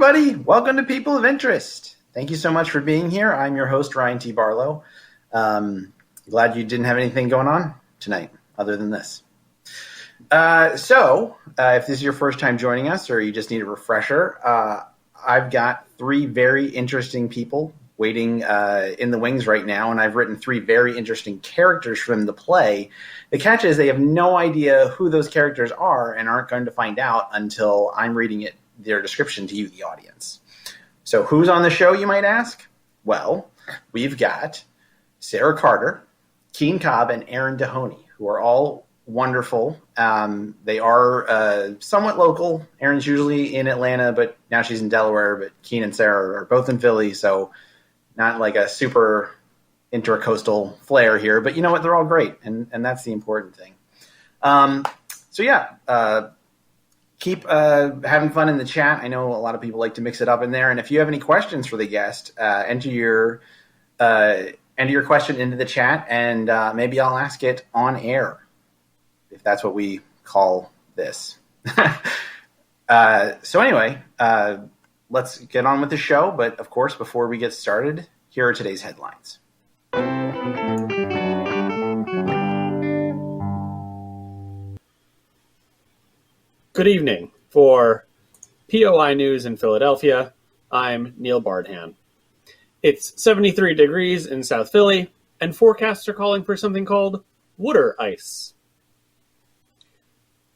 everybody. Welcome to People of Interest. Thank you so much for being here. I'm your host, Ryan T. Barlow. Glad you didn't have anything going on tonight other than this. So if this is your first time joining us or you just need a refresher, I've got three very interesting people waiting in the wings right now, and I've written three very interesting characters for them to play. The catch is they have no idea who those characters are and aren't going to find out until I'm reading their description to you, the audience. So who's on the show, you might ask? Well, we've got Sarah Carter, Keane Cobb, and Erin Dohony, who are all wonderful. They are somewhat local. Erin's usually in Atlanta, but now she's in Delaware. But Keane and Sarah are both in Philly, so not like a super intercoastal flair here. But you know what? They're all great, and that's the important thing. Keep having fun in the chat. I know a lot of people like to mix it up in there. And if you have any questions for the guest, enter your question into the chat, and maybe I'll ask it on air, if that's what we call this. So anyway, let's get on with the show. But of course, before we get started, here are today's headlines. Good evening. For POI News in Philadelphia, I'm Neil Bardhan. It's 73 degrees in South Philly, and forecasts are calling for something called water ice.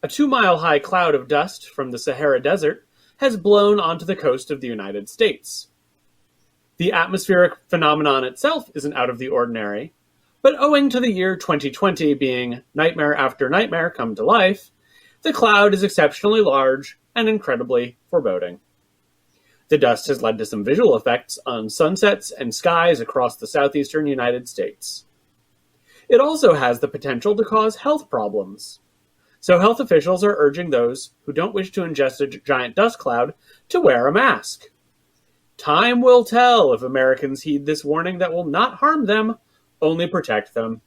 A 2-mile-high cloud of dust from the Sahara Desert has blown onto the coast of the United States. The atmospheric phenomenon itself isn't out of the ordinary, but owing to the year 2020 being nightmare after nightmare come to life, the cloud is exceptionally large and incredibly foreboding. The dust has led to some visual effects on sunsets and skies across the southeastern United States. It also has the potential to cause health problems. So health officials are urging those who don't wish to ingest a giant dust cloud to wear a mask. Time will tell if Americans heed this warning that will not harm them, only protect them.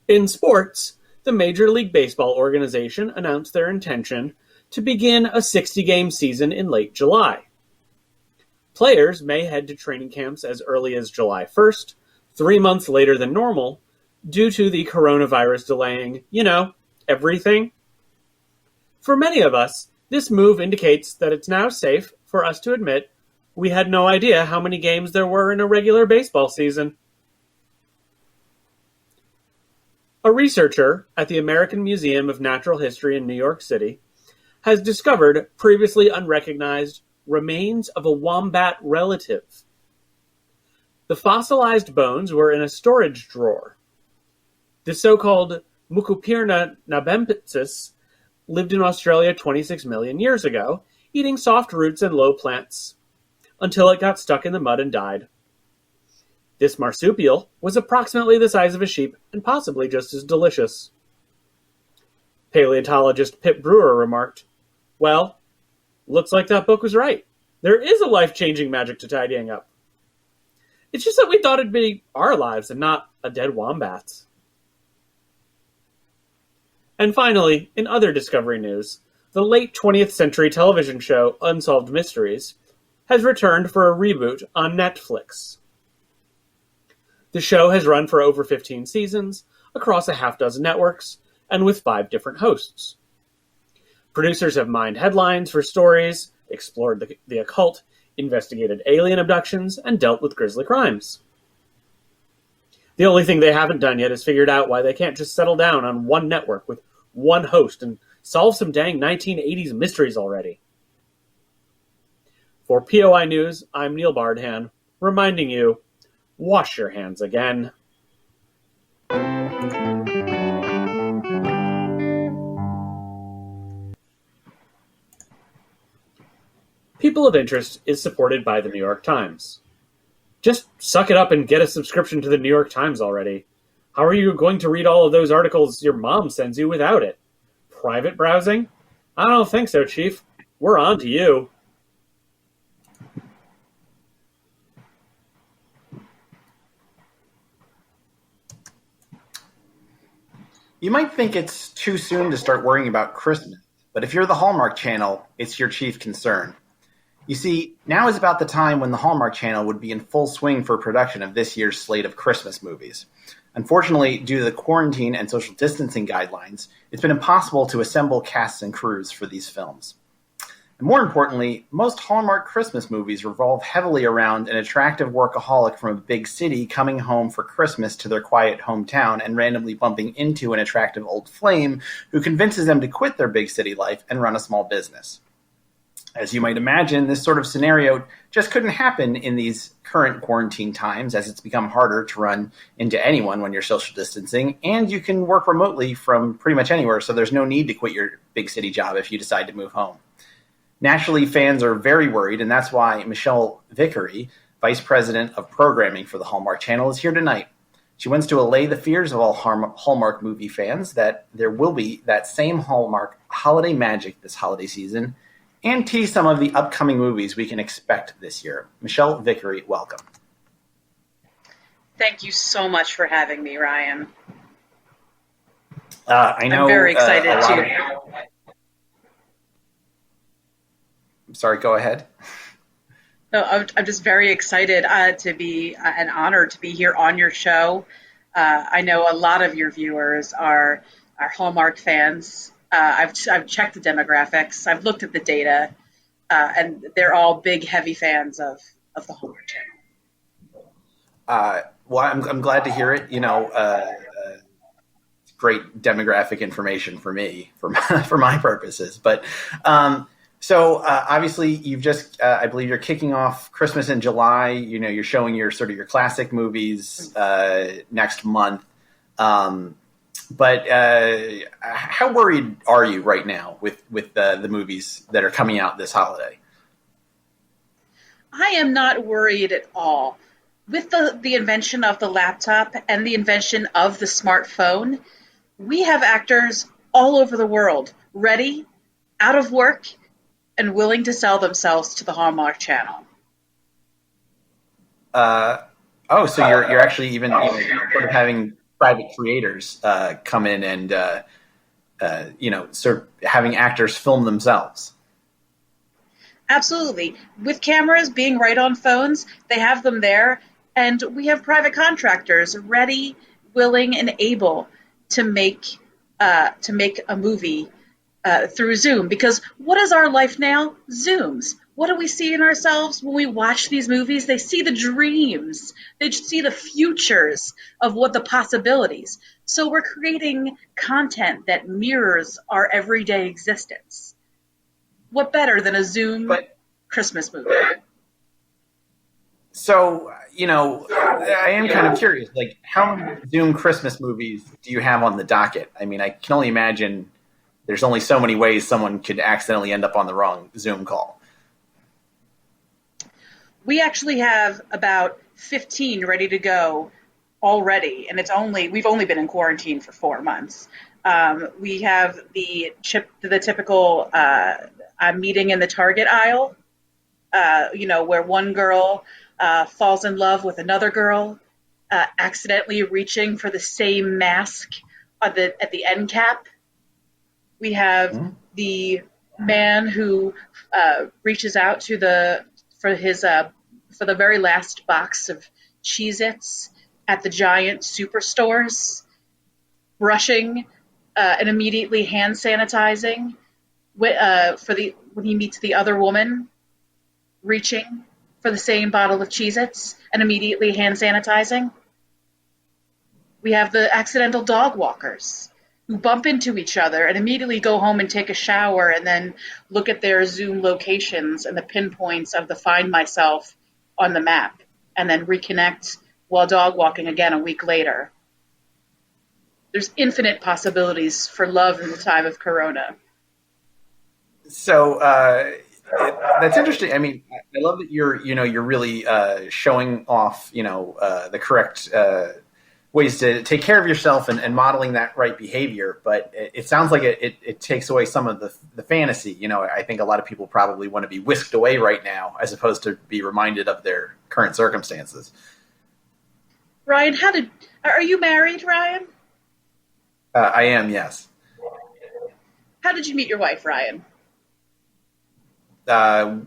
In sports, the Major League Baseball organization announced their intention to begin a 60-game season in late July. Players may head to training camps as early as July 1st, 3 months later than normal, due to the coronavirus delaying, everything. For many of us, this move indicates that it's now safe for us to admit we had no idea how many games there were in a regular baseball season. A researcher at the American Museum of Natural History in New York City has discovered previously unrecognized remains of a wombat relative. The fossilized bones were in a storage drawer. The so-called Mucopirna nabempsis lived in Australia 26 million years ago, eating soft roots and low plants, until it got stuck in the mud and died. This marsupial was approximately the size of a sheep and possibly just as delicious. Paleontologist Pip Brewer remarked, "Well, looks like that book was right. There is a life-changing magic to tidying up. It's just that we thought it'd be our lives and not a dead wombat's." And finally, in other Discovery news, the late 20th century television show Unsolved Mysteries has returned for a reboot on Netflix. The show has run for over 15 seasons, across a half-dozen networks, and with 5 different hosts. Producers have mined headlines for stories, explored the occult, investigated alien abductions, and dealt with grisly crimes. The only thing they haven't done yet is figured out why they can't just settle down on one network with one host and solve some dang 1980s mysteries already. For POI News, I'm Neil Bardhan, reminding you, wash your hands again. People of Interest is supported by the New York Times. Just suck it up and get a subscription to the New York Times already. How are you going to read all of those articles your mom sends you without it? Private browsing? I don't think so, Chief. We're on to you. You might think it's too soon to start worrying about Christmas, But if you're the Hallmark Channel, it's your chief concern. You see, now is about the time when the Hallmark Channel would be in full swing for production of this year's slate of Christmas movies. Unfortunately, due to the quarantine and social distancing guidelines, it's been impossible to assemble casts and crews for these films. And more importantly, most Hallmark Christmas movies revolve heavily around an attractive workaholic from a big city coming home for Christmas to their quiet hometown and randomly bumping into an attractive old flame who convinces them to quit their big city life and run a small business. As you might imagine, this sort of scenario just couldn't happen in these current quarantine times, as it's become harder to run into anyone when you're social distancing, and you can work remotely from pretty much anywhere, so there's no need to quit your big city job if you decide to move home. Naturally, fans are very worried, and that's why Michelle Vickery, Vice President of Programming for the Hallmark Channel, is here tonight. She wants to allay the fears of all Hallmark movie fans that there will be that same Hallmark holiday magic this holiday season, and tease some of the upcoming movies we can expect this year. Michelle Vickery, welcome. Thank you so much for having me, Ryan. I know. I'm very excited too. I'm sorry, go ahead. No, I'm just very excited to be and honored to be here on your show. I know a lot of your viewers are Hallmark fans. I've checked the demographics. I've looked at the data, and they're all big, heavy fans of the Hallmark Channel. Well, I'm glad to hear it. You know, it's great demographic information for me, for my purposes. But so obviously, you've just, I believe, you're kicking off Christmas in July. You know, you're showing your classic movies next month. But how worried are you right now with the movies that are coming out this holiday? I am not worried at all. With the invention of the laptop and the invention of the smartphone, we have actors all over the world ready, out of work, and willing to sell themselves to the Hallmark Channel. So you're actually even sort of having private creators come in and sort of having actors film themselves. Absolutely. With cameras being right on phones, they have them there, and we have private contractors ready, willing, and able to make a movie through Zoom. Because what is our life now? Zooms. What do we see in ourselves when we watch these movies? They see the dreams. They see the futures of what the possibilities. So we're creating content that mirrors our everyday existence. What better than a Zoom Christmas movie? So, I am kind of curious, like, how many Zoom Christmas movies do you have on the docket? I mean, I can only imagine there's only so many ways someone could accidentally end up on the wrong Zoom call. We actually have about 15 ready to go already, and we've only been in quarantine for 4 months. We have the typical meeting in the Target aisle, where one girl falls in love with another girl, accidentally reaching for the same mask at the end cap. We have the man who reaches out for the very last box of Cheez-Its at the giant superstores, brushing and immediately hand sanitizing when he meets the other woman, reaching for the same bottle of Cheez-Its and immediately hand sanitizing. We have the accidental dog walkers who bump into each other and immediately go home and take a shower and then look at their Zoom locations and the pinpoints of the Find Myself on the map and then reconnect while dog walking again a week later. There's infinite possibilities for love in the time of Corona. So that's interesting. I mean, I love that you're really showing off, the correct ways to take care of yourself and modeling that right behavior. But it sounds like it takes away some of the fantasy. I think a lot of people probably want to be whisked away right now as opposed to be reminded of their current circumstances. Ryan, are you married, Ryan? I am, yes. How did you meet your wife, Ryan?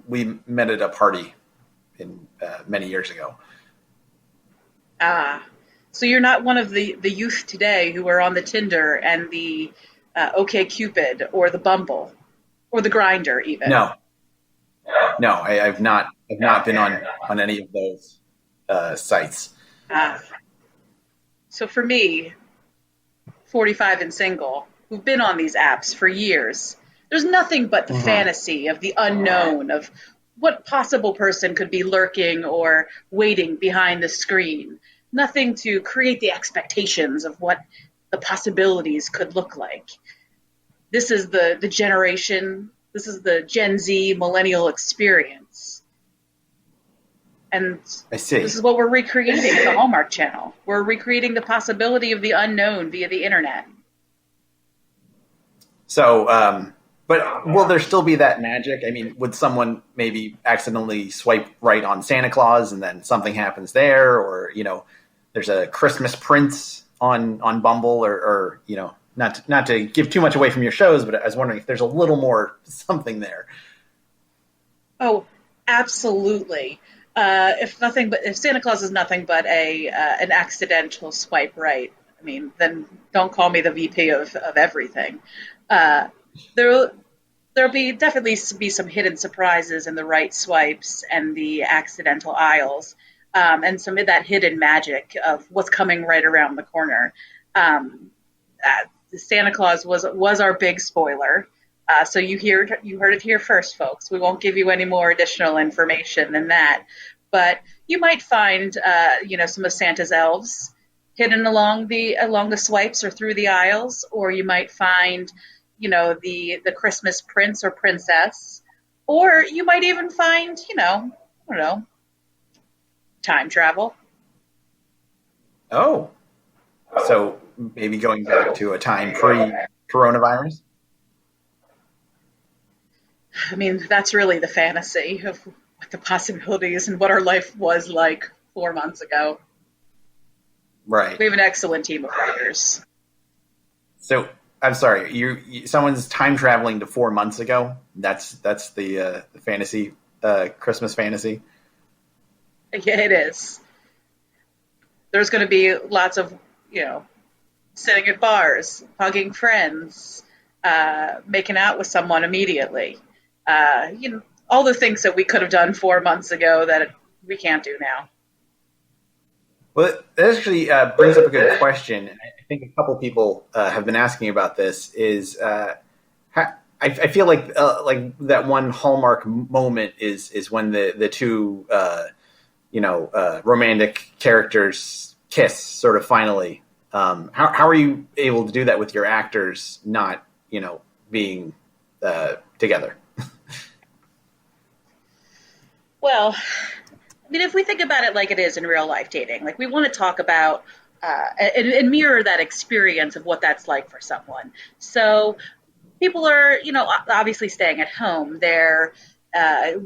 We met at a party many years ago. Ah, so you're not one of the youth today who are on the Tinder and the OkCupid or the Bumble or the Grinder even. No, I've not been on any of those sites. Ah, so for me, 45 and single, who've been on these apps for years, there's nothing but the fantasy of the unknown, of what possible person could be lurking or waiting behind the screen. Nothing to create the expectations of what the possibilities could look like. This is the generation, this is the Gen Z millennial experience. And I see. This is what we're recreating at the Hallmark Channel. We're recreating the possibility of the unknown via the internet. So, but will there still be that magic? I mean, would someone maybe accidentally swipe right on Santa Claus and then something happens there? Or, there's a Christmas Prince on Bumble or not to give too much away from your shows, but I was wondering if there's a little more something there. Oh, absolutely. If Santa Claus is nothing but an accidental swipe right, I mean, then don't call me the VP of everything. There'll definitely be some hidden surprises in the right swipes and the accidental aisles, and some of that hidden magic of what's coming right around the corner. Santa Claus was our big spoiler. So you heard it here first, folks. We won't give you any more additional information than that. But you might find, some of Santa's elves hidden along the swipes or through the aisles, or you might find, the Christmas prince or princess, or you might even find, I don't know, time travel. Oh, so maybe going back to a time pre-coronavirus? I mean, that's really the fantasy of what the possibilities and what our life was like 4 months ago. Right. We have an excellent team of writers. So I'm sorry, someone's time traveling to 4 months ago. That's the fantasy, Christmas fantasy. Yeah, it is. There's going to be lots of, sitting at bars, hugging friends, making out with someone immediately. All the things that we could have done 4 months ago that we can't do now. Well, that actually brings up a good question. I think a couple people have been asking about this. I feel like that one hallmark moment is when the two romantic characters kiss sort of finally. How are you able to do that with your actors not being together? Well, I mean, if we think about it like it is in real life dating, like we want to talk about and mirror that experience of what that's like for someone. So people are, obviously staying at home. They're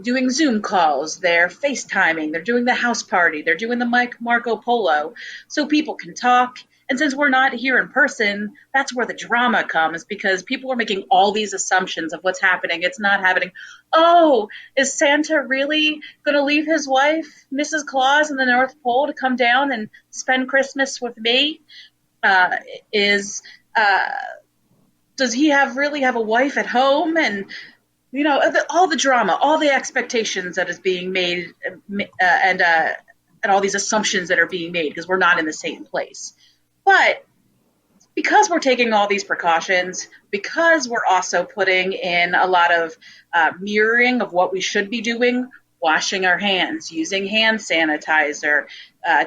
doing Zoom calls. They're FaceTiming. They're doing the house party. They're doing the Marco Polo. So people can talk. And since we're not here in person, that's where the drama comes, because people are making all these assumptions of what's happening. It's not happening. Oh, is Santa really going to leave his wife, Mrs. Claus, in the North Pole to come down and spend Christmas with me? Does he really have a wife at home? And, all the drama, all the expectations that is being made and all these assumptions that are being made because we're not in the same place. But because we're taking all these precautions, because we're also putting in a lot of mirroring of what we should be doing, washing our hands, using hand sanitizer,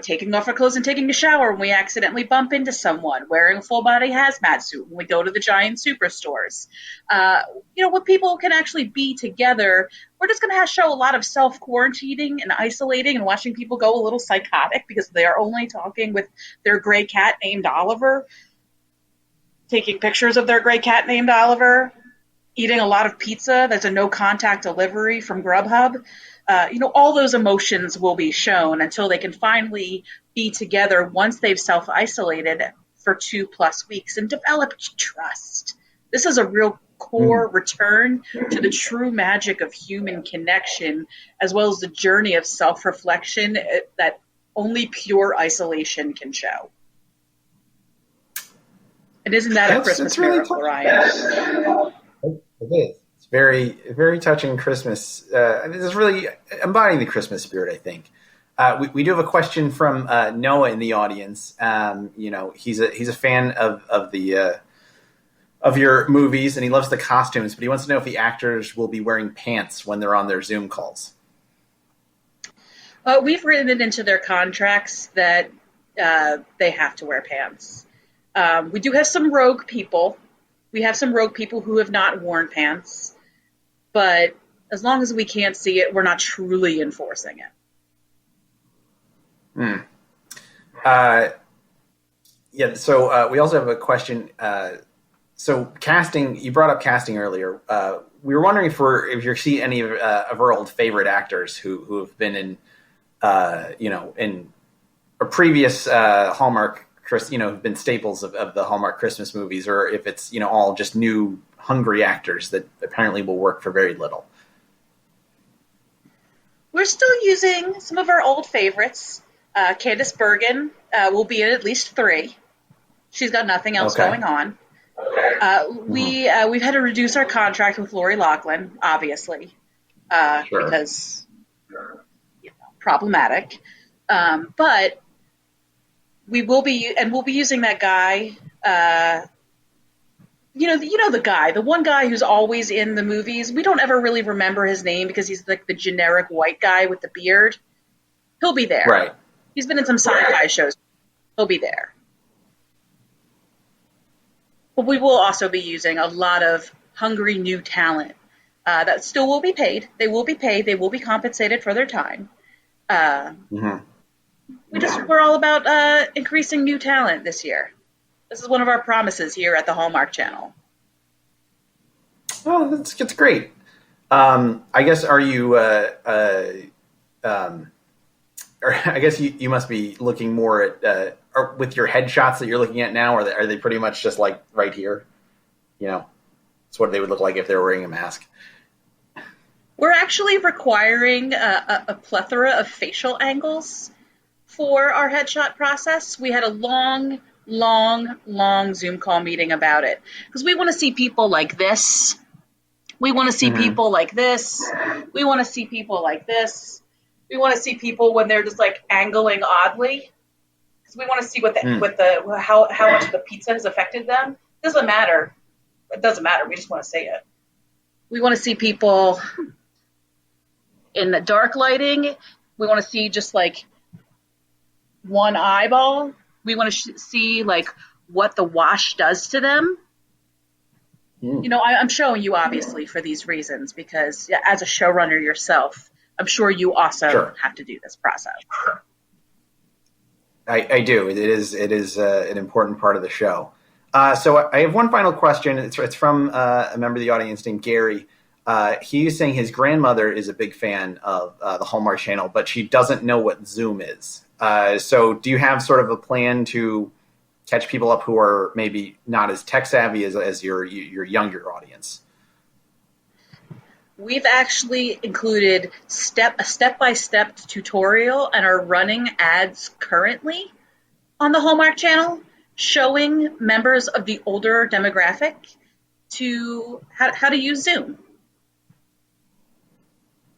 taking off our clothes and taking a shower when we accidentally bump into someone, wearing a full-body hazmat suit when we go to the giant superstores. When people can actually be together, we're just going to show a lot of self-quarantining and isolating and watching people go a little psychotic because they are only talking with their gray cat named Oliver, taking pictures of their gray cat named Oliver, eating a lot of pizza that's a no-contact delivery from Grubhub. All those emotions will be shown until they can finally be together once they've self-isolated for 2+ weeks and develop trust. This is a real core return to the true magic of human connection, as well as the journey of self-reflection that only pure isolation can show. And isn't that a Christmas miracle, Ryan? It is. It's very, very touching Christmas. This is really embodying the Christmas spirit, I think. We do have a question from Noah in the audience. He's a fan of your movies, and he loves the costumes, but he wants to know if the actors will be wearing pants when they're on their Zoom calls. We've written it into their contracts that they have to wear pants. We do have some rogue people. We have some rogue people who have not worn pants, but as long as we can't see it, we're not truly enforcing it. So we also have a question. So casting, you brought up casting earlier. We were wondering if you see any of our old favorite actors who have been in a previous Hallmark, have been staples of the Hallmark Christmas movies, or if it's all just new hungry actors that apparently will work for very little. We're still using some of our old favorites. Candice Bergen will be in at least 3. She's got nothing else going on. We've had to reduce our contract with Lori Loughlin, obviously, because problematic. But we'll be using that guy. The one guy who's always in the movies. We don't ever really remember his name because he's like the generic white guy with the beard. He'll be there. Right. He's been in some sci-fi shows. He'll be there. But we will also be using a lot of hungry new talent that still will be paid. They will be paid. They will be compensated for their time. We're all about increasing new talent this year. This is one of our promises here at the Hallmark Channel. Oh, that's great. I guess I guess you must be looking more at with your headshots that you're looking at now. Are they pretty much just like right here? It's what they would look like if they were wearing a mask. We're actually requiring a plethora of facial angles for our headshot process. We had a long Zoom call meeting about it because we want to see people like this. We want to see people like this. We want to see people like this. We want to see people when they're just like angling oddly, because we want to see how much of the pizza has affected them. It doesn't matter. It doesn't matter. We just want to say it. We want to see people in the dark lighting. We want to see just like one eyeball. We want to see like what the wash does to them. I'm showing you obviously for these reasons because as a showrunner yourself, I'm sure you also have to do this process. I do. It is an important part of the show. So I have one final question. It's from a member of the audience named Gary. He's saying his grandmother is a big fan of the Hallmark Channel, but she doesn't know what Zoom is. So do you have sort of a plan to catch people up who are maybe not as tech savvy as your younger audience? We've actually included a step-by-step tutorial and are running ads currently on the Hallmark Channel showing members of the older demographic to how to use Zoom.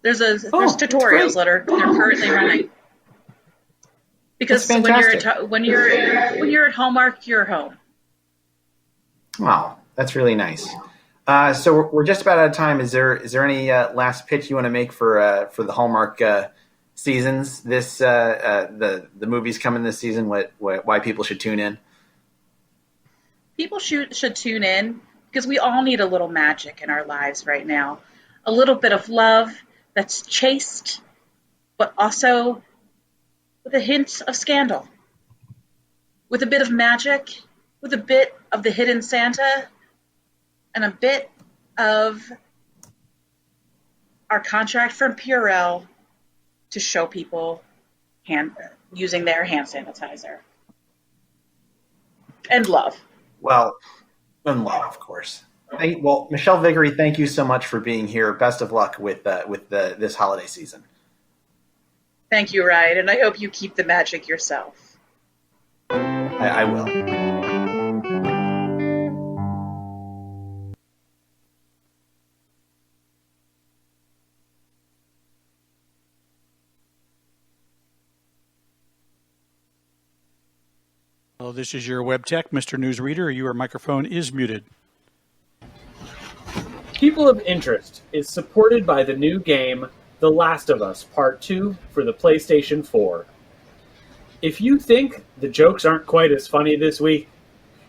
There's tutorials that are currently running. Because when you're at Hallmark, you're home. Wow, that's really nice. So we're just about out of time. Is there any last pitch you want to make for the Hallmark seasons? The movies coming this season. Why people should tune in? People should tune in because we all need a little magic in our lives right now. A little bit of love that's chaste, but also with a hint of scandal. With a bit of magic, with a bit of the hidden Santa, and a bit of our contract from Purell to show people using their hand sanitizer. And love. Well, and love, of course. Well, Michelle Viggory, thank you so much for being here. Best of luck with this holiday season. Thank you, Ryan, and I hope you keep the magic yourself. I will. Hello, this is your web tech, Mr. Newsreader. Your microphone is muted. People of Interest is supported by the new game The Last of Us Part 2 for the PlayStation 4. If you think the jokes aren't quite as funny this week,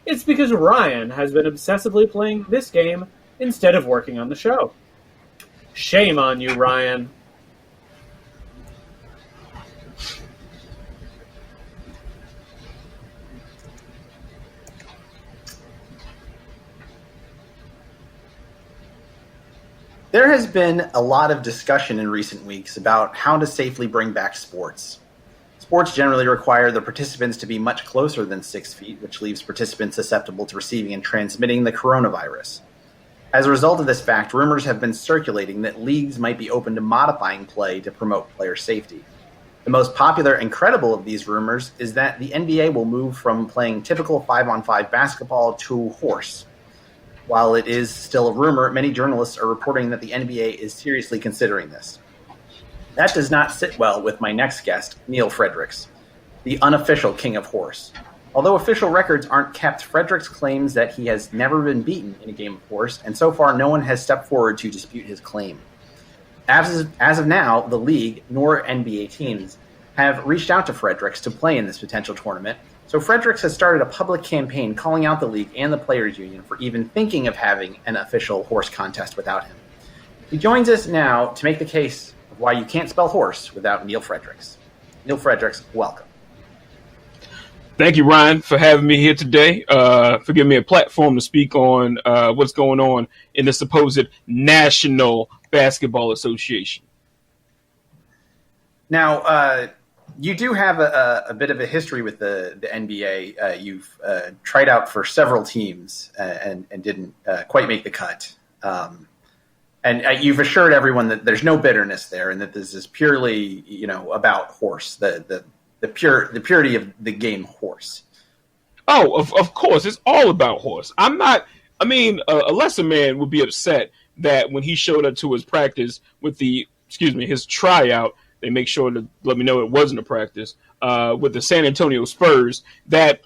it's because Ryan has been obsessively playing this game instead of working on the show. Shame on you, Ryan. There has been a lot of discussion in recent weeks about how to safely bring back sports. Sports generally require the participants to be much closer than 6 feet, which leaves participants susceptible to receiving and transmitting the coronavirus. As a result of this fact, rumors have been circulating that leagues might be open to modifying play to promote player safety. The most popular and credible of these rumors is that the NBA will move from playing typical 5-on-5 basketball to horse. While it is still a rumor, many journalists are reporting that the NBA is seriously considering this. That does not sit well with my next guest, Neil Fredericks, the unofficial king of horse. Although official records aren't kept, Fredericks claims that he has never been beaten in a game of horse, and so far no one has stepped forward to dispute his claim. As of now, the league, nor NBA teams, have reached out to Fredericks to play in this potential tournament, so Fredericks has started a public campaign calling out the league and the Players Union for even thinking of having an official horse contest without him. He joins us now to make the case of why you can't spell horse without Neil Fredericks. Neil Fredericks, welcome. Thank you, Ryan, for having me here today, for giving me a platform to speak on what's going on in the supposed National Basketball Association. Now, you do have a bit of a history with the NBA. You've tried out for several teams and didn't quite make the cut. And you've assured everyone that there's no bitterness there and that this is purely, about horse, the purity of the game horse. Oh, of course. It's all about horse. A lesser man would be upset that when he showed up to his practice with his tryout, they make sure to let me know it wasn't a practice, with the San Antonio Spurs, that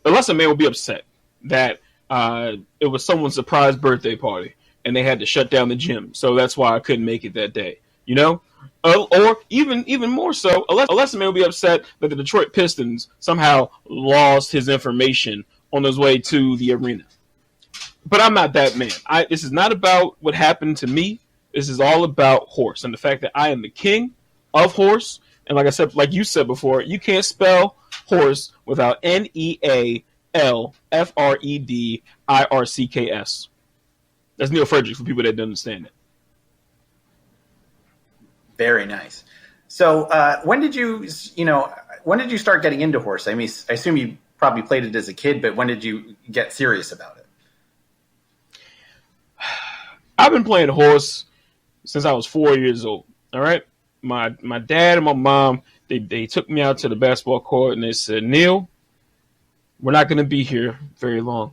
a lesser man would be upset that it was someone's surprise birthday party and they had to shut down the gym. So that's why I couldn't make it that day, Or even more so, a lesser man would be upset that the Detroit Pistons somehow lost his information on his way to the arena. But I'm not that man. This is not about what happened to me. This is all about horse and the fact that I am the king of horse. And like you said before, you can't spell horse without NEALFREDIRCKS. That's Neil Fredericks for people that don't understand it. Very nice. So when did you start getting into horse? I mean, I assume you probably played it as a kid, but when did you get serious about it? I've been playing horse since I was 4 years old. All right. My dad and my mom, they took me out to the basketball court and they said, Neil, we're not going to be here very long.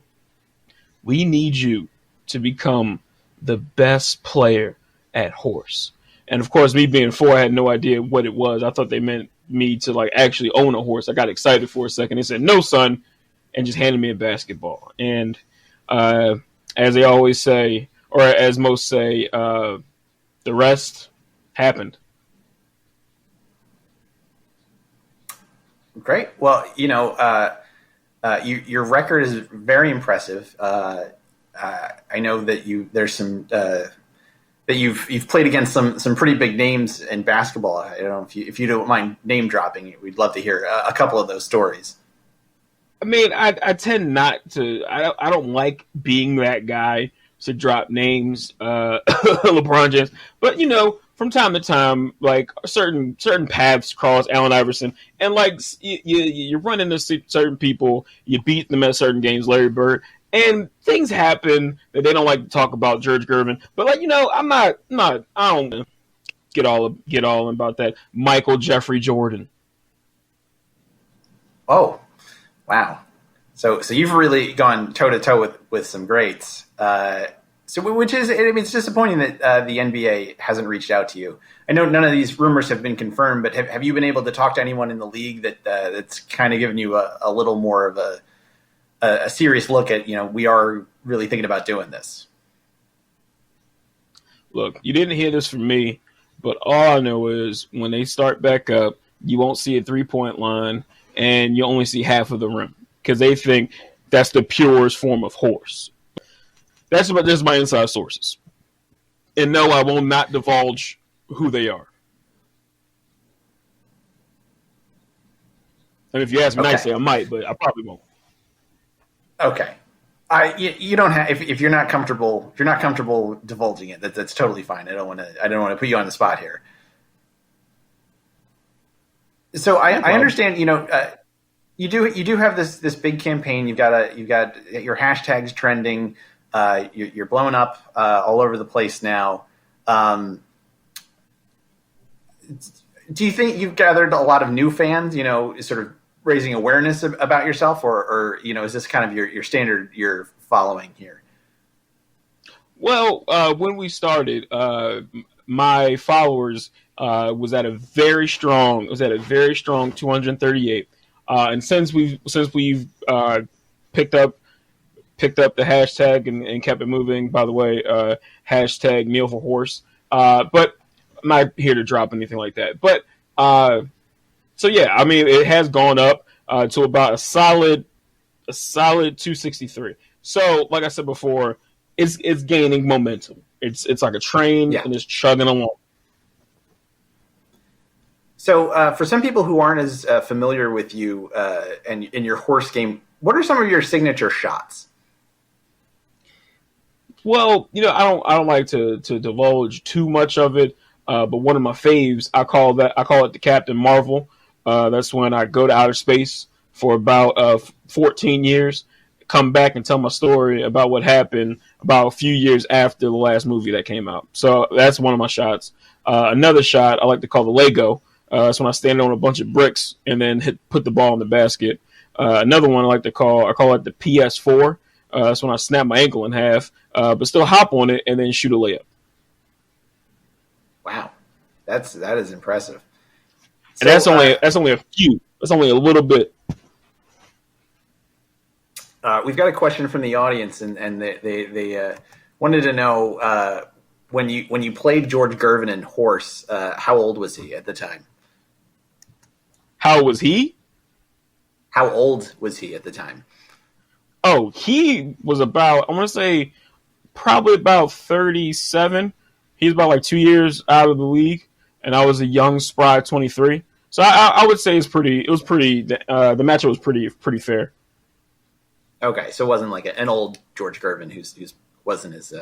We need you to become the best player at horse. And of course, me being 4, I had no idea what it was. I thought they meant me to actually own a horse. I got excited for a second. They said, no, son, and just handed me a basketball. And as they always say, or as most say, the rest happened. Great. Well, your record is very impressive. I know that there's some that you've played against some pretty big names in basketball. I don't know if you don't mind name dropping. We'd love to hear a couple of those stories. I mean, I tend not to. I don't like being that guy to drop names, LeBron James. But from time to time, certain paths cross Allen Iverson, and you run into certain people, you beat them at certain games, Larry Bird, And things happen that they don't like to talk about George Gervin. But like, I don't get all about that. Michael Jeffrey Jordan. Oh, wow. So you've really gone toe to toe with some greats. Which is, I mean, it's disappointing that the NBA hasn't reached out to you. I know none of these rumors have been confirmed, but have you been able to talk to anyone in the league that's kind of given you a little more of a serious look at, we are really thinking about doing this? Look, you didn't hear this from me, but all I know is when they start back up, you won't see a 3-point line and you only see half of the rim because they think that's the purest form of horse. That's my inside sources. And no, I will not divulge who they are. And if you ask me nicely, I might, but I probably won't. Okay. You don't have if you're not comfortable divulging it. That's totally fine. I don't want to put you on the spot here. So I understand. You do have this big campaign. You've got your hashtags trending. You're blowing up all over the place now. Do you think you've gathered a lot of new fans? Sort of raising awareness about yourself, or is this kind of your standard you're following here? Well, when we started, my followers was at a very strong 238, and since we've picked up the hashtag and kept it moving. By the way, hashtag Neil for Horse. But I'm not here to drop anything like that. But so yeah, I mean, it has gone up to about a solid 263. So, like I said before, it's gaining momentum. It's like a train and it's chugging along. So, for some people who aren't as familiar with you and in your horse game, what are some of your signature shots? Well, I don't like to divulge too much of it, but one of my faves, I call it the Captain Marvel. That's when I go to outer space for about 14 years, come back and tell my story about what happened about a few years after the last movie that came out. So that's one of my shots. Another shot I like to call the Lego. That's when I stand on a bunch of bricks and then put the ball in the basket. Another one I call it the PS4. That's when I snap my ankle in half, but still hop on it and then shoot a layup. Wow, that is impressive. And that's only a few. That's only a little bit. We've got a question from the audience, and they wanted to know when you played George Gervin in Horse, how old was he at the time? How was he? How old was he at the time? Oh, he was about, I want to say, probably about 37. He's about like 2 years out of the league, and I was a young, spry 23. So I would say the matchup was pretty fair. Okay, so it wasn't like an old George Gervin who's wasn't as.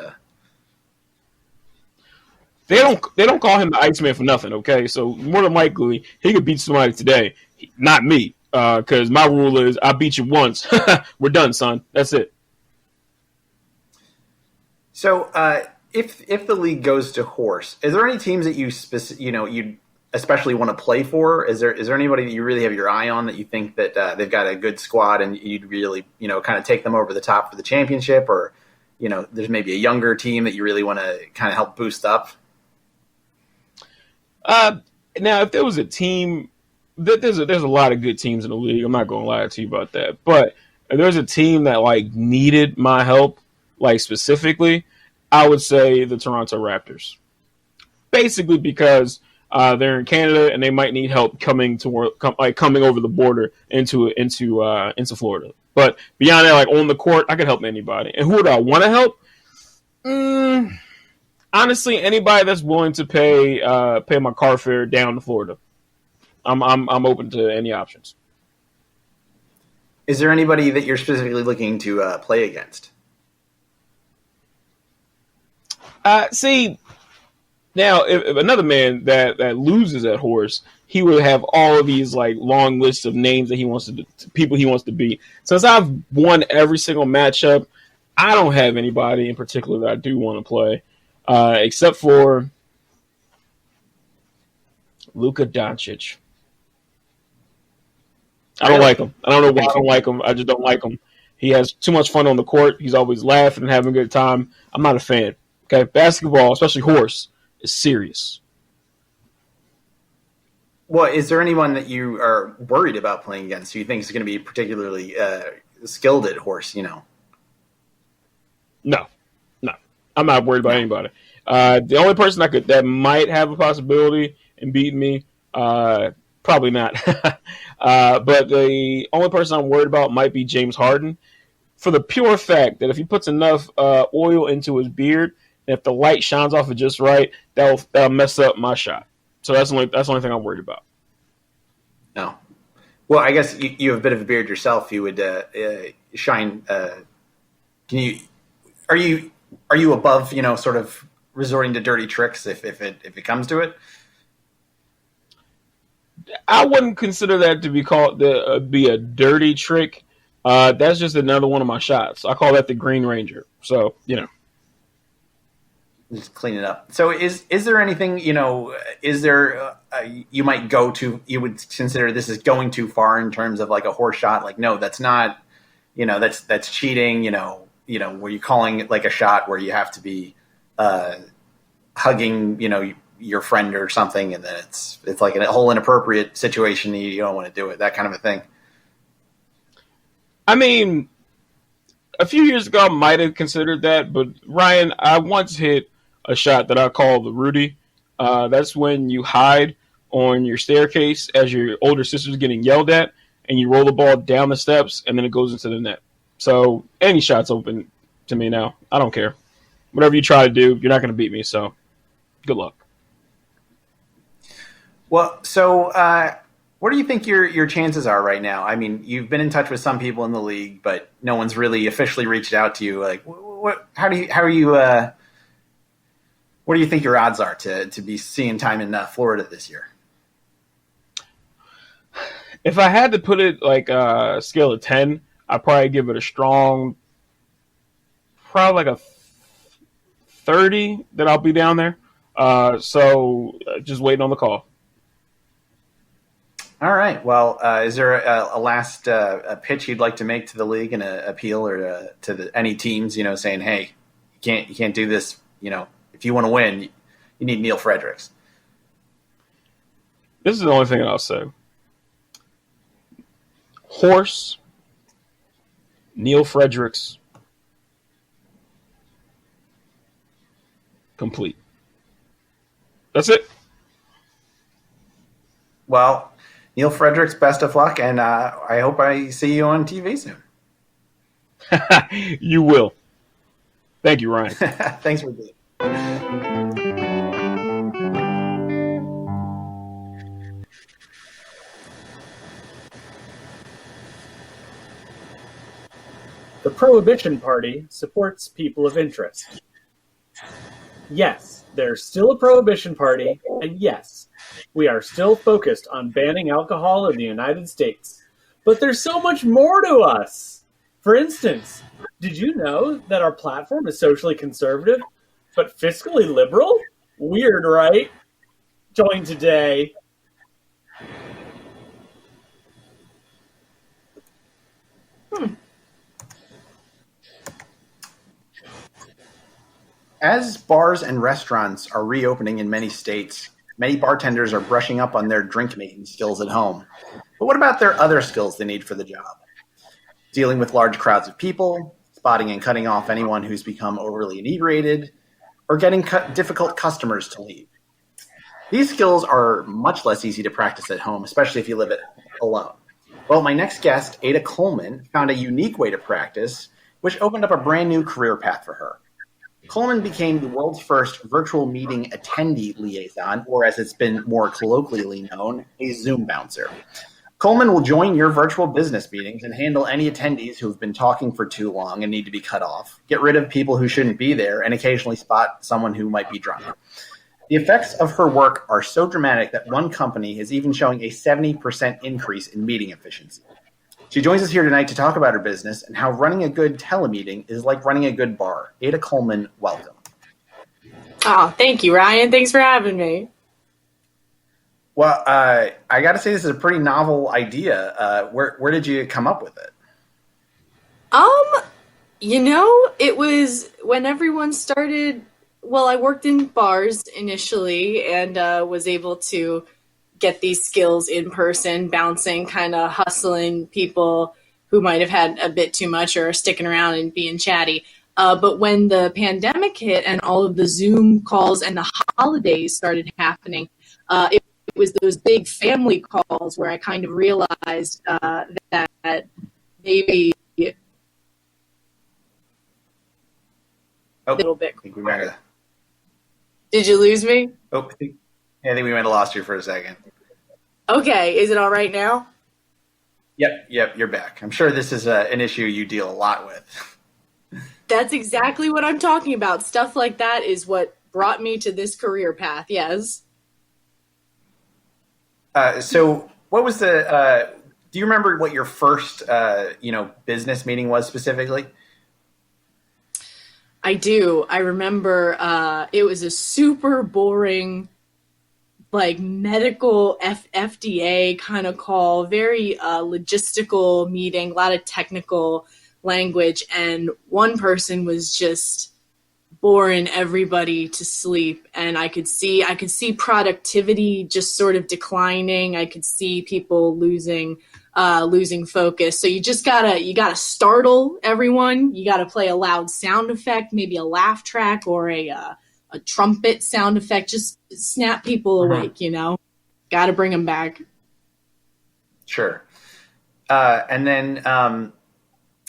They don't call him the Iceman for nothing. Okay, so more than likely he could beat somebody today, not me. Because my rule is I beat you once, we're done, son. That's it. So if the league goes to Horse, is there any teams that you especially want to play for? Is there anybody that you really have your eye on that you think that they've got a good squad and you'd really kind of take them over the top for the championship, or there's maybe a younger team that you really want to kind of help boost up? Now, if there was a team, there's a lot of good teams in the league. I'm not going to lie to you about that. But if there's a team that needed my help, specifically, I would say the Toronto Raptors. Basically because they're in Canada and they might need help coming over the border into Florida. But beyond that, on the court, I could help anybody. And who would I want to help? Honestly, anybody that's willing to pay my car fare down to Florida. I'm open to any options. Is there anybody that you're specifically looking to play against? See, now if another man that loses at Horse, he would have all of these long lists of names that he wants to people he wants to beat. Since I've won every single matchup, I don't have anybody in particular that I do want to play, except for Luka Doncic. I don't like him. I don't know why I don't like him. I just don't like him. He has too much fun on the court. He's always laughing and having a good time. I'm not a fan. Okay, basketball, especially horse, is serious. Well, is there anyone that you are worried about playing against who you think is going to be particularly skilled at horse, No. I'm not worried about anybody. The only person that might have a possibility in beating me, probably not. But the only person I'm worried about might be James Harden, for the pure fact that if he puts enough oil into his beard, and if the light shines off it just right, that'll mess up my shot. So that's the only thing I'm worried about. No. Well, I guess you have a bit of a beard yourself. You would shine. Are you above, sort of resorting to dirty tricks if it comes to it? I wouldn't consider that to be a dirty trick. That's just another one of my shots. I call that the Green Ranger. So, Just clean it up. So is there anything, is there you might go to, you would consider this is going too far in terms of like a horse shot? Like, no, that's not, that's cheating, where you're calling it like a shot where you have to be hugging, your friend or something, and then it's like a whole inappropriate situation. You don't want to do it, that kind of a thing. I mean, a few years ago I might have considered that, but Ryan, I once hit a shot that I call the Rudy. That's when you hide on your staircase as your older sister's getting yelled at, and you roll the ball down the steps, and then it goes into the net. So any shot's open to me now. I don't care. Whatever you try to do, you're not going to beat me, so good luck. Well, so what do you think your chances are right now? I mean, you've been in touch with some people in the league, but no one's really officially reached out to you. Like, what do you think your odds are to be seeing time in Florida this year? If I had to put it like a scale of 10, I'd probably give it a strong, probably like a 30 that I'll be down there. So just waiting on the call. All right. Well, is there a last pitch you'd like to make to the league, and an appeal or to any teams, saying, hey, you can't do this, if you want to win, you need Neil Fredericks? This is the only thing I'll say. Horse, Neil Fredericks, complete. That's it. Well, Neil Fredericks, best of luck, and I hope I see you on TV soon. You will. Thank you, Ryan. Thanks for being. The Prohibition Party supports people of interest. Yes, there's still a Prohibition Party, and yes, we are still focused on banning alcohol in the United States. But there's so much more to us. For instance, did you know that our platform is socially conservative, but fiscally liberal? Weird, right? Join today. As bars and restaurants are reopening in many states, many bartenders are brushing up on their drink-making skills at home. But what about their other skills they need for the job? Dealing with large crowds of people, spotting and cutting off anyone who's become overly inebriated, or getting difficult customers to leave. These skills are much less easy to practice at home, especially if you live alone. Well, my next guest, Ada Coleman, found a unique way to practice, which opened up a brand new career path for her. Coleman became the world's first virtual meeting attendee liaison, or as it's been more colloquially known, a Zoom bouncer. Coleman will join your virtual business meetings and handle any attendees who have been talking for too long and need to be cut off, get rid of people who shouldn't be there, and occasionally spot someone who might be drunk. The effects of her work are so dramatic that one company is even showing a 70% increase in meeting efficiency. She joins us here tonight to talk about her business and how running a good telemeeting is like running a good bar. Ada Coleman, welcome. Oh, thank you, Ryan. Thanks for having me. Well, I got to say this is a pretty novel idea. Where did you come up with it? It was when everyone started. Well, I worked in bars initially and was able to get these skills in person, bouncing, kind of hustling people who might have had a bit too much or sticking around and being chatty. But when the pandemic hit and all of the Zoom calls and the holidays started happening, it was those big family calls where I kind of realized that maybe a little bit. I think we might have... Did you lose me? I think we might have lost you for a second. Okay, is it all right now? Yep, you're back. I'm sure this is an issue you deal a lot with. That's exactly what I'm talking about. Stuff like that is what brought me to this career path, yes. So what was do you remember what your first, business meeting was specifically? I do. I remember it was a super boring, like medical FDA kind of call, very logistical meeting, a lot of technical language, and one person was just boring everybody to sleep, and I could see productivity just sort of declining. I could see people losing focus. So you gotta startle everyone. You gotta play a loud sound effect, maybe a laugh track or a trumpet sound effect. Just snap people awake. Gotta bring them back. Sure. And then,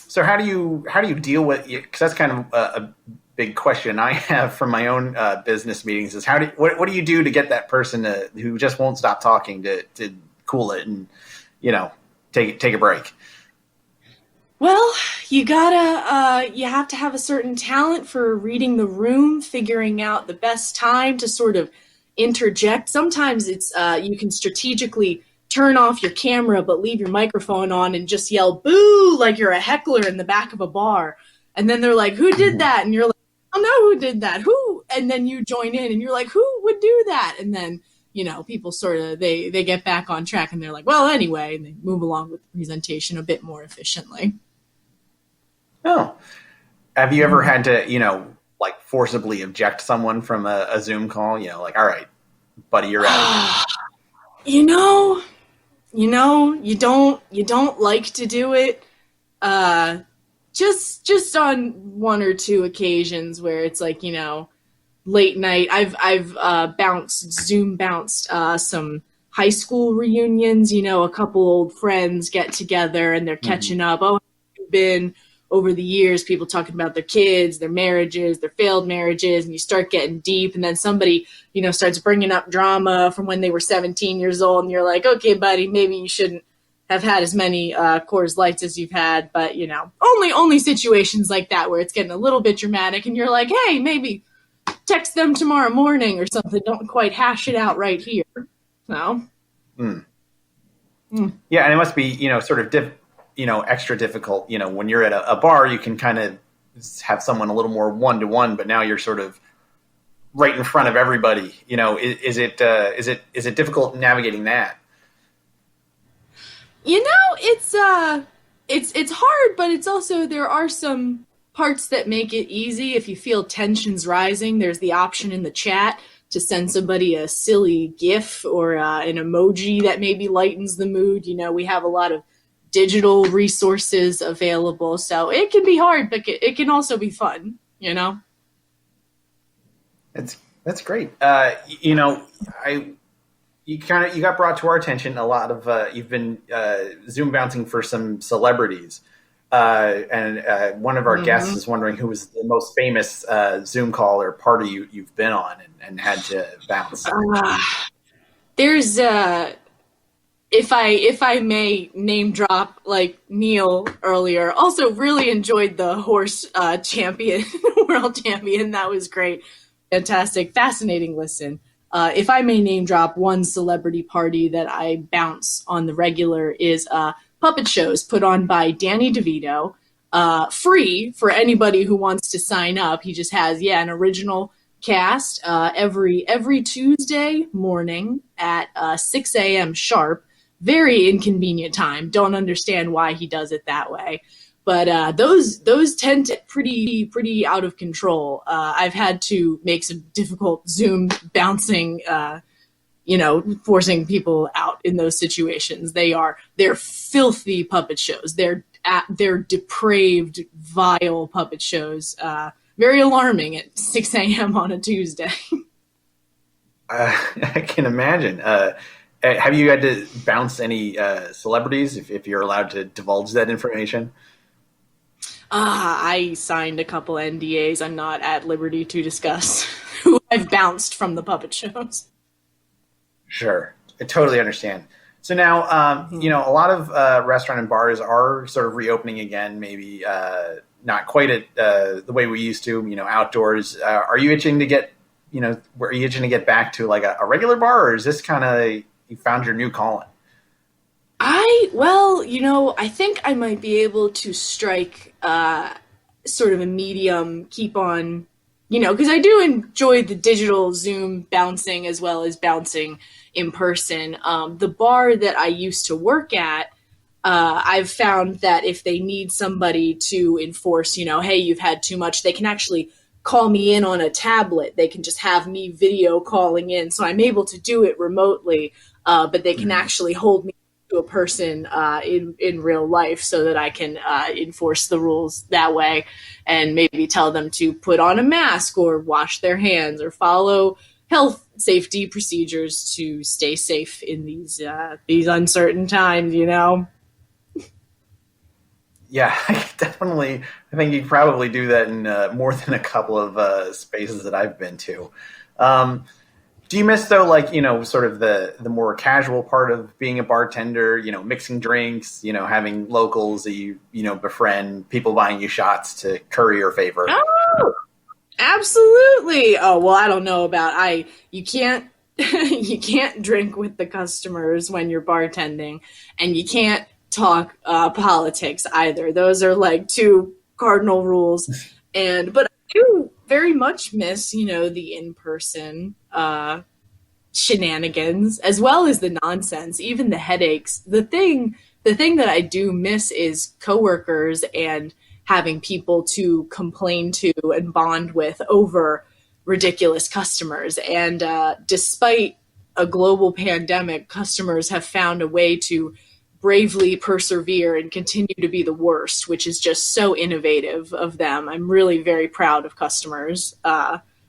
so how do you deal with? Because that's kind of a big question I have from my own business meetings is what do you do to get that person who just won't stop talking to cool it and take a break? Well, you have to have a certain talent for reading the room, figuring out the best time to sort of interject. Sometimes it's you can strategically turn off your camera but leave your microphone on and just yell boo like you're a heckler in the back of a bar. And then they're like, who did that? And you're like, I don't know who did that. Who? And then you join in and you're like, who would do that? And then, people sort of, they get back on track and they're like, well, anyway, and they move along with the presentation a bit more efficiently. Oh, have you ever had to, forcibly object someone from a Zoom call? Like, all right, buddy, you're out. You don't like to do it. Just on one or two occasions where it's like, late night. I've Zoom bounced some high school reunions, a couple old friends get together and they're catching up. Oh, you've been over the years, people talking about their kids, their marriages, their failed marriages, and you start getting deep, and then somebody, starts bringing up drama from when they were 17 years old, and you're like, okay, buddy, maybe you shouldn't have had as many Coors Lights as you've had, but, only situations like that where it's getting a little bit dramatic, and you're like, hey, maybe text them tomorrow morning or something. Don't quite hash it out right here. So. Yeah, and it must be, sort of extra difficult, when you're at a bar, you can kind of have someone a little more one-to-one, but now you're sort of right in front of everybody. Is it difficult navigating that? It's hard, but it's also, there are some parts that make it easy. If you feel tensions rising, there's the option in the chat to send somebody a silly GIF or an emoji that maybe lightens the mood. We have a lot of digital resources available, so it can be hard, but it can also be fun. That's great. You got brought to our attention a lot of you've been Zoom bouncing for some celebrities, and one of our guests is wondering who was the most famous Zoom call or party you've been on and had to bounce. There's if I may name drop, like Neil earlier, also really enjoyed the horse champion, world champion. That was great. Fantastic. Fascinating listen. If I may name drop one celebrity party that I bounce on the regular is puppet shows put on by Danny DeVito, free for anybody who wants to sign up. He just has, an original cast every Tuesday morning at 6 a.m. sharp. Very inconvenient time. Don't understand why he does it that way. But those tend to pretty out of control. I've had to make some difficult Zoom bouncing, forcing people out in those situations. They're filthy puppet shows. They're depraved, vile puppet shows. Very alarming at 6 a.m. on a Tuesday. I can imagine. Have you had to bounce any celebrities, if you're allowed to divulge that information? I signed a couple NDAs. I'm not at liberty to discuss who I've bounced from the puppet shows. Sure. I totally understand. So now, a lot of restaurant and bars are sort of reopening again, maybe not quite at the way we used to, outdoors. Are you itching to get, back to like a regular bar, or is this kind of, you found your new calling? I think I might be able to strike sort of a medium, keep on, because I do enjoy the digital Zoom bouncing as well as bouncing in person. The bar that I used to work at, I've found that if they need somebody to enforce, hey, you've had too much, they can actually call me in on a tablet. They can just have me video calling in. So I'm able to do it remotely, but they can actually hold me to a person in real life so that I can enforce the rules that way and maybe tell them to put on a mask or wash their hands or follow health safety procedures to stay safe in these uncertain times, Yeah, definitely. I think you probably do that in more than a couple of spaces that I've been to. Do you miss, though, sort of the more casual part of being a bartender, mixing drinks, having locals that you befriend, people buying you shots to curry your favor? Oh, absolutely. Oh, well, I don't know about you can't you can't drink with the customers when you're bartending, and you can't talk politics either. Those are like two cardinal rules. But I do very much miss, the in-person shenanigans as well as the nonsense, even the headaches. The thing that I do miss is coworkers and having people to complain to and bond with over ridiculous customers. And despite a global pandemic, customers have found a way to bravely persevere and continue to be the worst, which is just so innovative of them. I'm really very proud of customers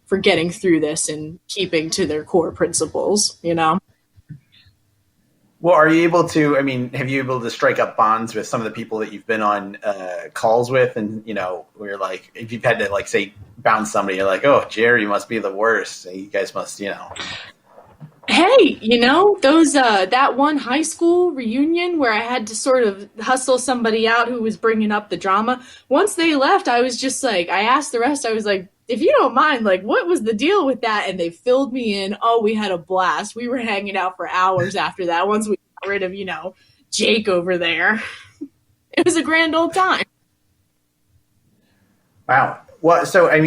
for getting through this and keeping to their core principles, Well, are you able to, have you able to strike up bonds with some of the people that you've been on calls with? And, where you're like, if you've had to, say, bounce somebody, you're like, oh, Jerry must be the worst. You guys must, Hey, those that one high school reunion where I had to sort of hustle somebody out who was bringing up the drama. Once they left, I was just like, I asked the rest, I was like, if you don't mind, what was the deal with that? And they filled me in. Oh, we had a blast. We were hanging out for hours after that. Once we got rid of, Jake over there. It was a grand old time. Wow. Well, so, I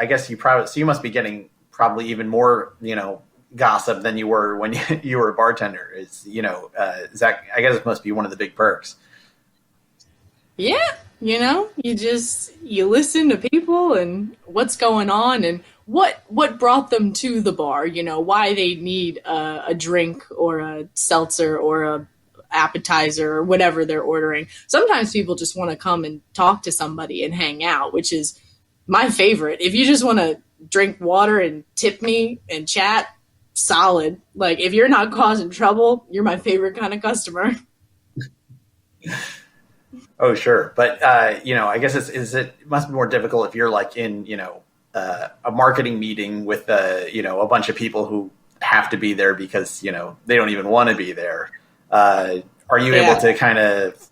guess you must be getting probably even more, gossip than you were when you were a bartender. Zach, I guess it must be one of the big perks. Yeah. You listen to people and what's going on and what brought them to the bar, why they need a drink or a seltzer or a appetizer or whatever they're ordering. Sometimes people just want to come and talk to somebody and hang out, which is my favorite. If you just want to drink water and tip me and chat, solid. If you're not causing trouble, you're my favorite kind of customer. Oh, sure. But, I guess it must be more difficult if you're in, a marketing meeting with, a bunch of people who have to be there because, they don't even want to be there. Are you able to kind of,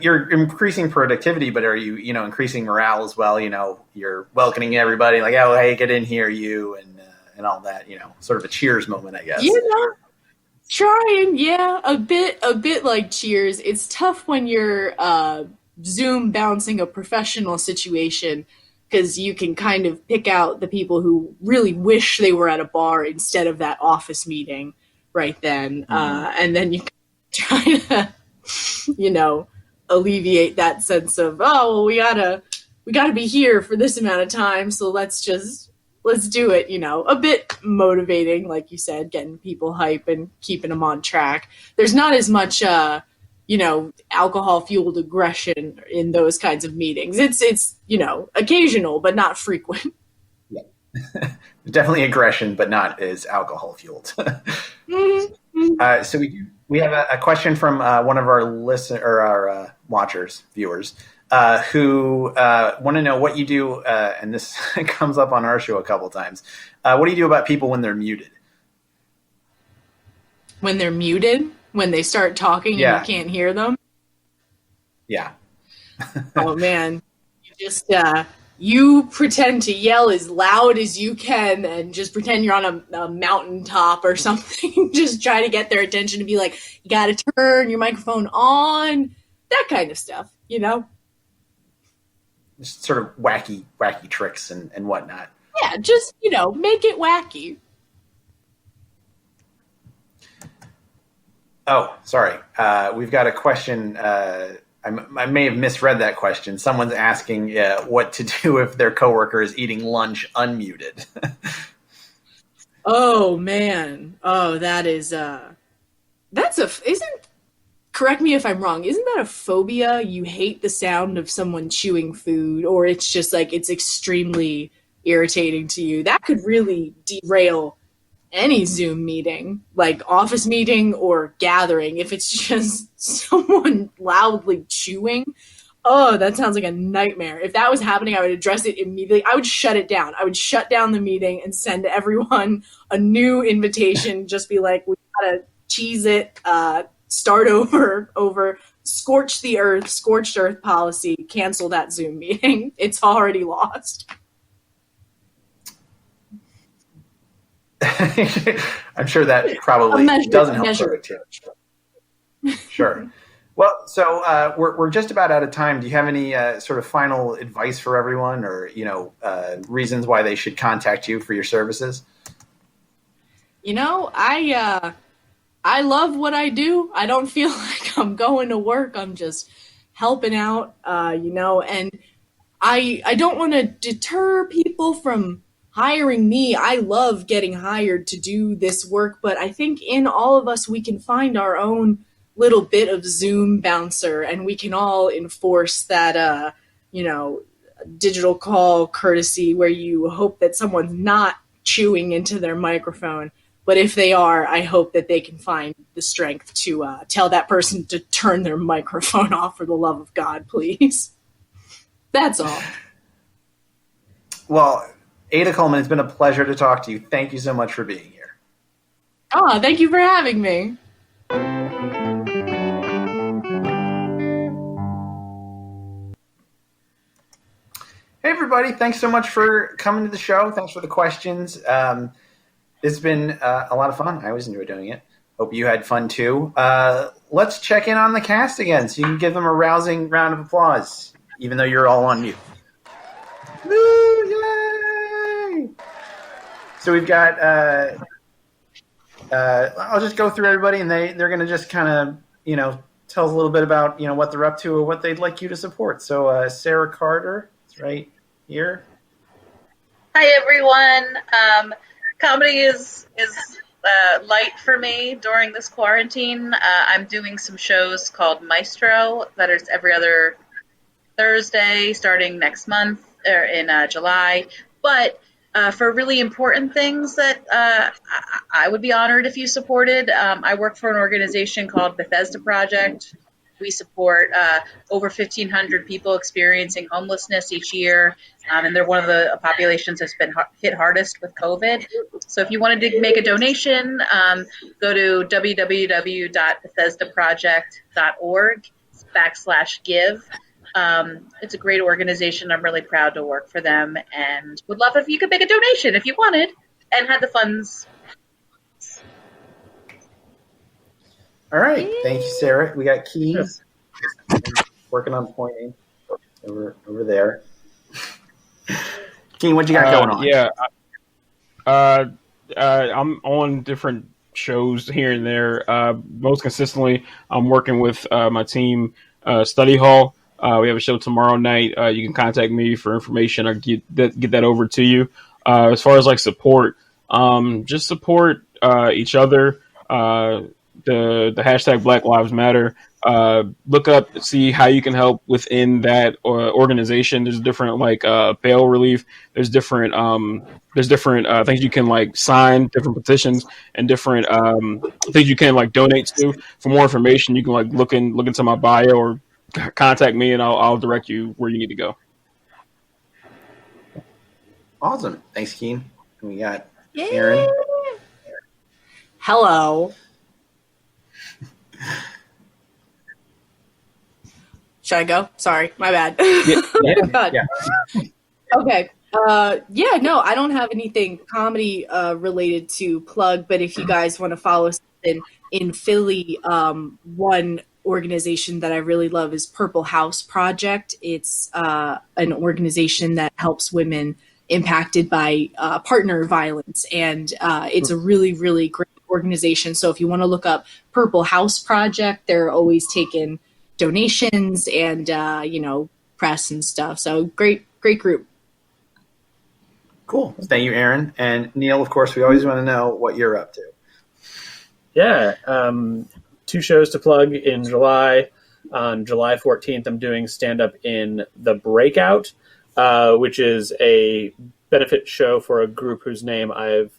you're increasing productivity, but are you, increasing morale as well? You're welcoming everybody like, oh, hey, get in here, you, and all that, sort of a cheers moment, I guess. Trying, yeah, a bit like Cheers. It's tough when you're Zoom bouncing a professional situation because you can kind of pick out the people who really wish they were at a bar instead of that office meeting right then, and then you can try to, alleviate that sense of, oh, well, we gotta be here for this amount of time, so let's do it, a bit motivating, like you said, getting people hype and keeping them on track. There's not as much, alcohol-fueled aggression in those kinds of meetings. It's occasional, but not frequent. Yeah. Definitely aggression, but not as alcohol-fueled. Mm-hmm. So we have a question from one of our our watchers, viewers, who want to know what you do, and this comes up on our show a couple times. What do you do about people when they're muted? When they're muted? When they start talking and you can't hear them? Yeah. Oh, man. You just, you pretend to yell as loud as you can and just pretend you're on a mountaintop or something. Just try to get their attention to be like, you got to turn your microphone on. That kind of stuff, Just sort of wacky tricks and whatnot. Yeah, just, make it wacky. Oh, sorry. We've got a question. I may have misread that question. Someone's asking what to do if their coworker is eating lunch unmuted. Oh, man. Oh, that is, correct me if I'm wrong, isn't that a phobia? You hate the sound of someone chewing food, or it's just like it's extremely irritating to you. That could really derail any Zoom meeting, like office meeting or gathering, if it's just someone loudly chewing. Oh, that sounds like a nightmare. If that was happening, I would address it immediately. I would shut it down. I would shut down the meeting and send everyone a new invitation. Just be like, we gotta cheese it, start over, scorched earth policy, cancel that Zoom meeting. It's already lost. I'm sure that probably doesn't help productivity. Sure. Well, so we're just about out of time. Do you have any sort of final advice for everyone, or reasons why they should contact you for your services? I love what I do. I don't feel like I'm going to work. I'm just helping out, and I don't want to deter people from hiring me. I love getting hired to do this work, but I think in all of us, we can find our own little bit of Zoom bouncer, and we can all enforce that, digital call courtesy where you hope that someone's not chewing into their microphone. But if they are, I hope that they can find the strength to tell that person to turn their microphone off, for the love of God, please. That's all. Well, Ada Coleman, it's been a pleasure to talk to you. Thank you so much for being here. Oh, thank you for having me. Hey, everybody. Thanks so much for coming to the show. Thanks for the questions. It's been a lot of fun. I always enjoy doing it. Hope you had fun, too. Let's check in on the cast again so you can give them a rousing round of applause, even though you're all on mute. Woo, yay! So we've got I'll just go through everybody, and they're going to just kind of, tell us a little bit about, what they're up to or what they'd like you to support. So Sarah Carter is right here. Hi, everyone. Comedy is light for me during this quarantine. I'm doing some shows called Maestro that is every other Thursday starting next month, or in July. But for really important things that I would be honored if you supported, I work for an organization called Bethesda Project. We support over 1,500 people experiencing homelessness each year, and they're one of the populations that's been hit hardest with COVID. So if you wanted to make a donation, go to www.bethesdaproject.org/give. It's a great organization. I'm really proud to work for them, and would love if you could make a donation if you wanted and had the funds. All right. Thank you, Sarah. We got Keane working on pointing over there. Keane, what you got going on? Yeah. I'm on different shows here and there. Most consistently, I'm working with my team, Study Hall. We have a show tomorrow night. You can contact me for information or get that over to you. As far as like support, just support each other. The hashtag Black Lives Matter. Look up, see how you can help within that organization. There's different like bail relief. There's different things you can like sign, different petitions, and different things you can like donate to. For more information, you can like look into my bio or contact me, and I'll direct you where you need to go. Awesome. Thanks, Keane. We got Erin. Hello. Should I go? Sorry, my bad. Yeah. Okay. No, I don't have anything comedy related to plug, but if you guys want to follow something in Philly, one organization that I really love is Purple House Project. It's an organization that helps women impacted by partner violence, and it's a really, really great organization. So if you want to look up Purple House Project, they're always taking donations and press and stuff. So great group. Cool. Thank you, Erin. And Neil, of course, we always want to know what you're up to. Yeah, 2 shows to plug in July. On July 14th, I'm doing stand-up in The Breakout, which is a benefit show for a group whose name I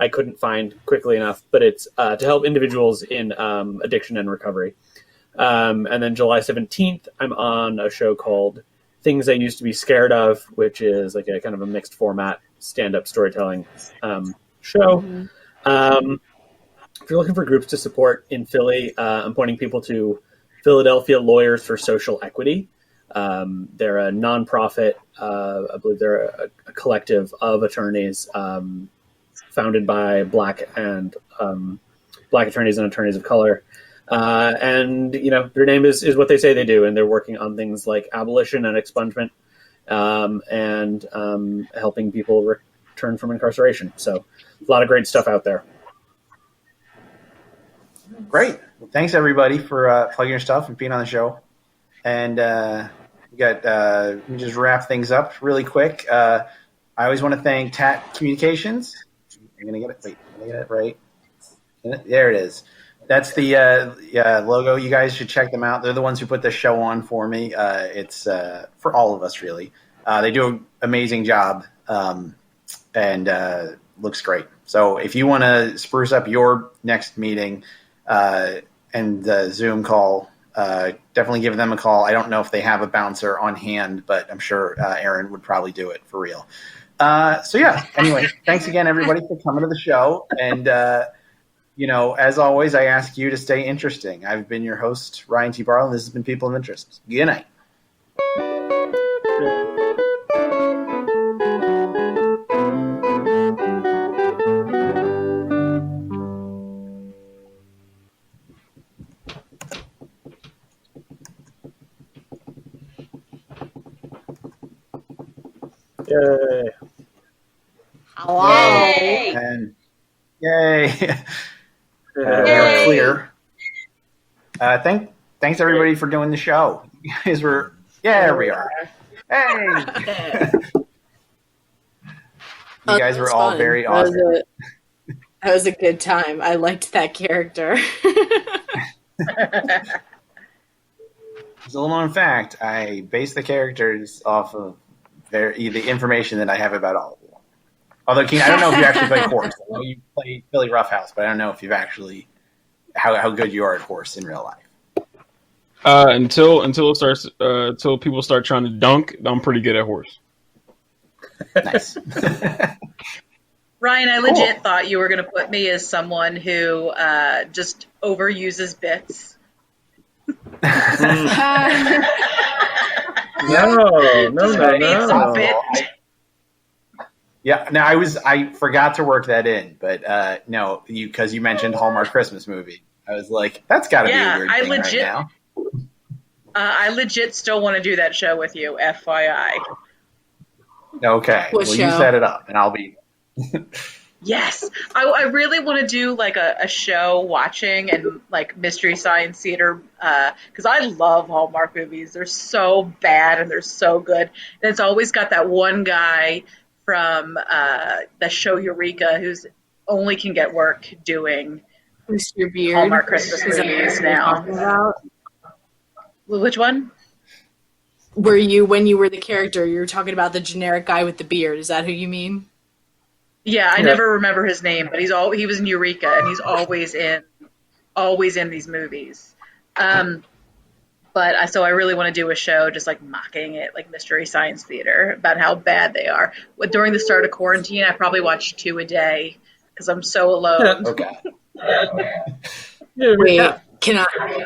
couldn't find quickly enough, but it's to help individuals in addiction and recovery. And then July 17th, I'm on a show called Things I Used to Be Scared Of, which is like a kind of a mixed format stand-up storytelling show. Mm-hmm. If you're looking for groups to support in Philly, I'm pointing people to Philadelphia Lawyers for Social Equity. They're a nonprofit. I believe they're a collective of attorneys founded by Black attorneys and attorneys of color. And their name is what they say they do, and they're working on things like abolition and expungement, and helping people return from incarceration. So a lot of great stuff out there. Great. Well, thanks everybody for plugging your stuff and being on the show. And we just wrap things up really quick. I always want to thank TAT Communications. I'm gonna get it. Wait, am I gonna get it right? There it is. That's the logo. You guys should check them out. They're the ones who put this show on for me. It's for all of us, really. They do an amazing job, and looks great. So if you want to spruce up your next meeting and the Zoom call, definitely give them a call. I don't know if they have a bouncer on hand, but I'm sure Erin would probably do it for real. Anyway, thanks again, everybody, for coming to the show. And as always, I ask you to stay interesting. I've been your host, Ryan T. Barlow, and this has been People of Interest. Good night. Yay. Hello. Yay. And yay. We're clear. Thanks everybody for doing the show. You guys were, there we are. Hey. You guys were all very awesome. That was a good time. I liked that character. As a little known fact, I base the characters off of the information that I have about all of them. Although, Keane, I don't know if you actually play horse. I know you play Billy Roughhouse, but I don't know if you've actually how good you are at horse in real life. Until it starts, until people start trying to dunk, I'm pretty good at horse. Nice. Ryan, I legit thought you were going to put me as someone who just overuses bits. No. Yeah, no, I forgot to work that in, but no, because you mentioned Hallmark Christmas movie. I was like, that's got to be a Yeah, weird I thing legit- right now. I legit still want to do that show with you, FYI. Okay, What well, show? you set it up, and I'll be. Yes, I really want to do like a show watching and like Mystery Science Theater because I love Hallmark movies. They're so bad and they're so good. And it's always got that one guy from the show Eureka who's only can get work doing Mr. Beard. Hallmark Christmas Is that movies what you're talking now. about? Which one? Were you, when you were the character, you were talking about the generic guy with the beard? Is that who you mean? Yeah, I never remember his name, but he was in Eureka, and he's always in these movies. But so I really want to do a show just like mocking it, like Mystery Science Theater, about how bad they are. But during the start of quarantine, I probably watched 2 a day because I'm so alone. Okay. Wait, can I?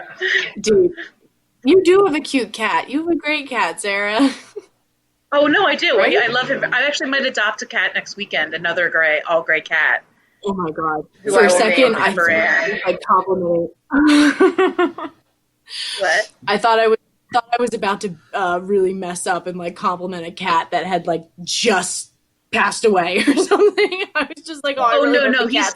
Dude, you do have a cute cat. You have a great cat, Sarah. Oh no, I do. Right? I love him. I actually might adopt a cat next weekend. Another all gray cat. Oh my god! Who For I a will second, name for Anne. I complimented. What? I thought I was about to really mess up and like compliment a cat that had like just passed away or something. I was just like, I really love the cat.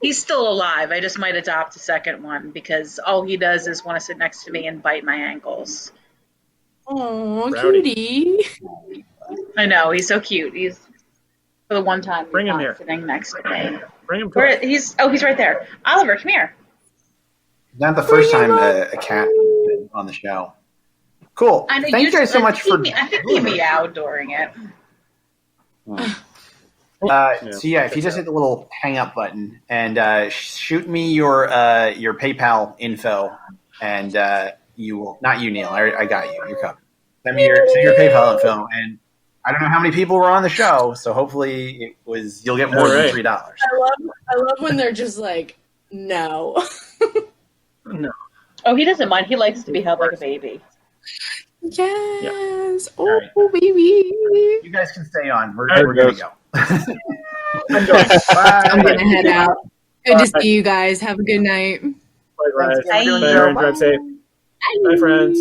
He's still alive. I just might adopt a second one because all he does is want to sit next to me and bite my ankles. Oh, Rowdy. cutie! I know, he's so cute. He's for the one time Bring he's him not here. sitting next to me. Bring him to us. He's right there. Oliver, come here. Not the first time a cat has been on the show. Cool. I know Thank you guys so much for. I think he meowed during it. So yeah, if you just hit the little hang up button and shoot me your PayPal info, and you will not you Neil, I got you. You're covered. Send me your PayPal info, and I don't know how many people were on the show, so hopefully you'll get more than $3. I love when they're just like, no. No. Oh, he doesn't mind. He likes to be held like a baby. Yes. All Oh, right. baby. You guys can stay on. We're There going it to go. I'm going. Bye. I'm gonna head out. Good to see you guys. Have a good night. Likewise. Bye. Bye, Erin. Drive safe. Bye, friends.